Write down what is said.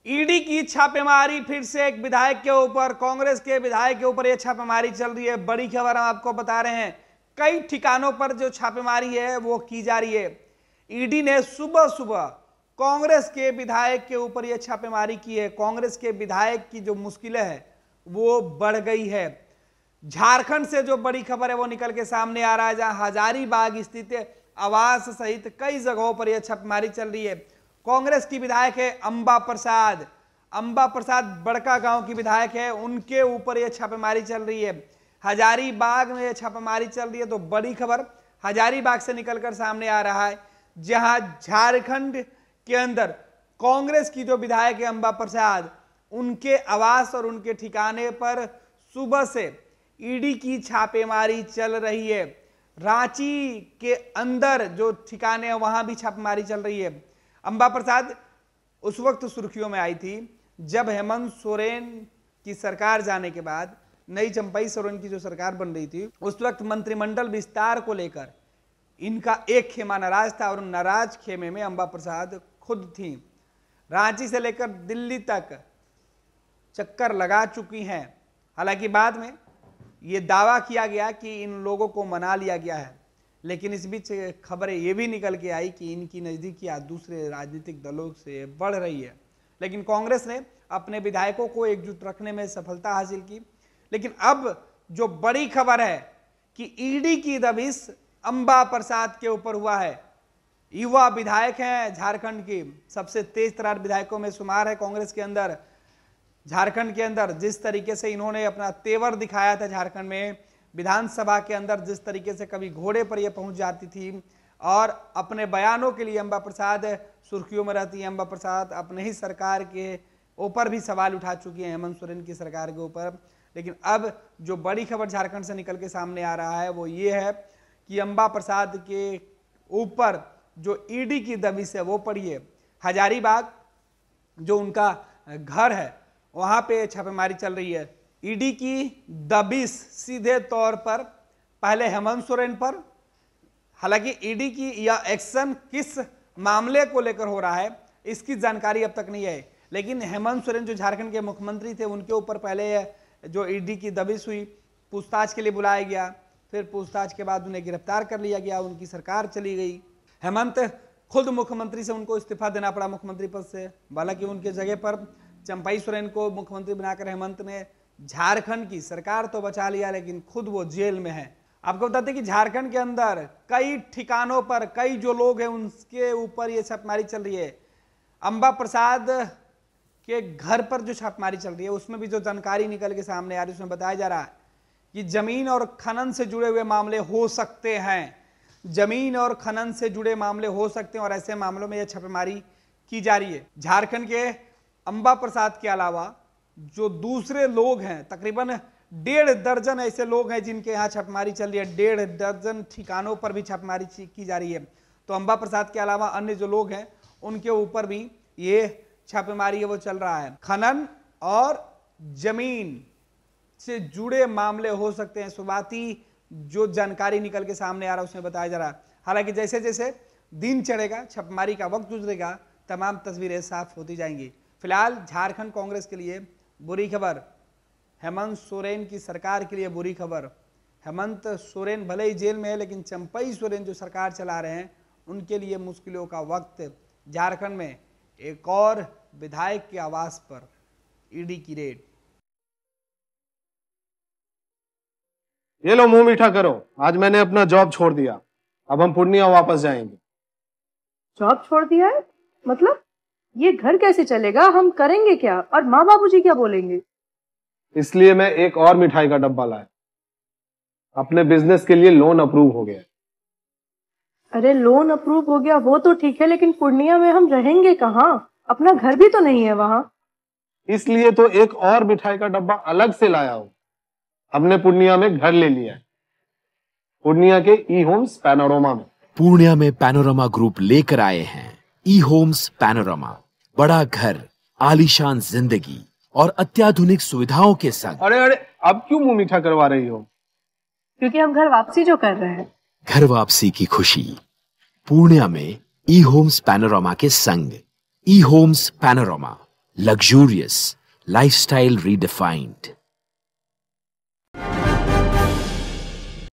ED की छापेमारी, फिर से एक विधायक के ऊपर, कांग्रेस के विधायक के ऊपर यह छापेमारी चल रही है। बड़ी खबर हम आपको बता रहे हैं, कई ठिकानों पर जो छापेमारी है वो की जा रही है। ईडी ने सुबह सुबह कांग्रेस के विधायक के ऊपर यह छापेमारी की है। कांग्रेस के विधायक की जो मुश्किलें हैं वो बढ़ गई है। झारखंड से जो बड़ी खबर है वो निकल के सामने आ रहा है, जहां हजारीबाग स्थित आवास सहित कई जगहों पर यह छापेमारी चल रही है। कांग्रेस की विधायक है अंबा प्रसाद, बड़का गांव की विधायक है, उनके ऊपर यह छापेमारी चल रही है। हजारीबाग में यह छापेमारी चल रही है। तो बड़ी खबर हजारीबाग से निकलकर सामने आ रहा है, जहां झारखंड के अंदर कांग्रेस की जो विधायक है अंबा प्रसाद, उनके आवास और उनके ठिकाने पर सुबह से ईडी की छापेमारी चल रही है। रांची के अंदर जो ठिकाने हैं वहां भी छापेमारी चल रही है। अंबा प्रसाद उस वक्त सुर्खियों में आई थी जब हेमंत सोरेन की सरकार जाने के बाद नई चंपई सोरेन की जो सरकार बन रही थी, उस वक्त मंत्रिमंडल विस्तार को लेकर इनका एक खेमा नाराज था और नाराज खेमे में अंबा प्रसाद खुद थी। रांची से लेकर दिल्ली तक चक्कर लगा चुकी हैं। हालांकि बाद में यह दावा किया गया कि इन लोगों को मना लिया गया है, लेकिन इस बीच खबरें ये भी निकल के आई कि इनकी नजदीकियां दूसरे राजनीतिक दलों से बढ़ रही है। लेकिन कांग्रेस ने अपने विधायकों को एकजुट रखने में सफलता हासिल की। लेकिन अब जो बड़ी खबर है कि ईडी की दबिश अंबा प्रसाद के ऊपर हुआ है। युवा विधायक हैं, झारखंड की सबसे तेज तर्रार विधायकों में शुमार है कांग्रेस के अंदर। झारखंड के अंदर जिस तरीके से इन्होंने अपना तेवर दिखाया था, झारखंड में विधानसभा के अंदर जिस तरीके से कभी घोड़े पर यह पहुंच जाती थी और अपने बयानों के लिए अंबा प्रसाद सुर्खियों में रहती है। अंबा प्रसाद अपने ही सरकार के ऊपर भी सवाल उठा चुकी हैं, हेमंत सोरेन की सरकार के ऊपर। लेकिन अब जो बड़ी खबर झारखंड से निकल के सामने आ रहा है वो ये है कि अंबा प्रसाद के ऊपर जो ईडी की दबिश है वो पड़ी है। हजारीबाग जो उनका घर है वहां पे छापेमारी चल रही है। ईडी की दबिश सीधे तौर पर पहले हेमंत सोरेन पर, हालांकि ईडी की यह एक्शन किस मामले को लेकर हो रहा है इसकी जानकारी अब तक नहीं है। लेकिन हेमंत सोरेन जो झारखंड के मुख्यमंत्री थे, उनके ऊपर पहले जो ईडी की दबिश हुई, पूछताछ के लिए बुलाया गया, फिर पूछताछ के बाद उन्हें गिरफ्तार कर लिया गया, उनकी सरकार चली गई। हेमंत खुद मुख्यमंत्री से उनको इस्तीफा देना पड़ा मुख्यमंत्री पद से। हालांकि उनके जगह पर चंपई सोरेन को मुख्यमंत्री बनाकर हेमंत ने झारखंड की सरकार तो बचा लिया, लेकिन खुद वो जेल में है। आपको बताते हैं कि झारखंड के अंदर कई ठिकानों पर कई जो लोग हैं उनके ऊपर ये छापेमारी चल रही है। अंबा प्रसाद के घर पर जो छापेमारी चल रही है उसमें भी जो जानकारी निकल के सामने आ रही है उसमें बताया जा रहा है कि जमीन और खनन से जुड़े हुए मामले हो सकते हैं। जमीन और खनन से जुड़े मामले हो सकते हैं और ऐसे मामलों में यह छापेमारी की जा रही है। झारखंड के अंबा प्रसाद के अलावा जो दूसरे लोग हैं, तकरीबन 1.5 दर्जन ऐसे लोग हैं जिनके यहाँ छापेमारी चल रही है। 1.5 दर्जन ठिकानों पर भी छापेमारी की जा रही है। तो अंबा प्रसाद के अलावा अन्य जो लोग हैं उनके ऊपर भी ये छापेमारी है वो चल रहा है। खनन और जमीन से जुड़े मामले हो सकते हैं, शुरुआती जो जानकारी निकल के सामने आ रहा है उसमें बताया जा रहा है। हालांकि जैसे जैसे दिन चढ़ेगा, छापेमारी का वक्त गुजरेगा, तमाम तस्वीरें साफ होती जाएंगी। फिलहाल झारखंड कांग्रेस के लिए बुरी खबर, हेमंत सोरेन की सरकार के लिए बुरी खबर। हेमंत सोरेन भले ही जेल में है, लेकिन चंपई सोरेन जो सरकार चला रहे हैं उनके लिए मुश्किलों का वक्त। झारखंड में एक और विधायक के आवास पर ईडी की रेड। ये लो मुंह मीठा करो, आज मैंने अपना जॉब छोड़ दिया, अब हम पूर्णिया वापस जाएंगे। जॉब छोड़ दिया है? मतलब ये घर कैसे चलेगा? हम करेंगे क्या? और माँ बाबूजी क्या बोलेंगे? इसलिए मैं एक और मिठाई का डब्बा लाया। अपने बिजनेस के लिए लोन अप्रूव हो गया। अरे लोन अप्रूव हो गया वो तो ठीक है, लेकिन पूर्णिया में हम रहेंगे कहाँ? अपना घर भी तो नहीं है वहाँ। इसलिए तो एक और मिठाई का डब्बा अलग से लाया हूँ। हमने पूर्णिया में घर ले लिया है, पूर्णिया के ई होम्स पैनोरमा में। पूर्णिया में पैनोरमा ग्रुप लेकर आए हैं ई होम्स पैनोरमा। बड़ा घर, आलीशान जिंदगी और अत्याधुनिक सुविधाओं के संग। अरे अरे, अब क्यों मुंह मीठा करवा रही हो? क्योंकि हम घर वापसी जो कर रहे हैं। घर वापसी की खुशी पूर्णिया में ई होम्स पैनोरमा के संग। ई homes panorama, Luxurious, lifestyle redefined.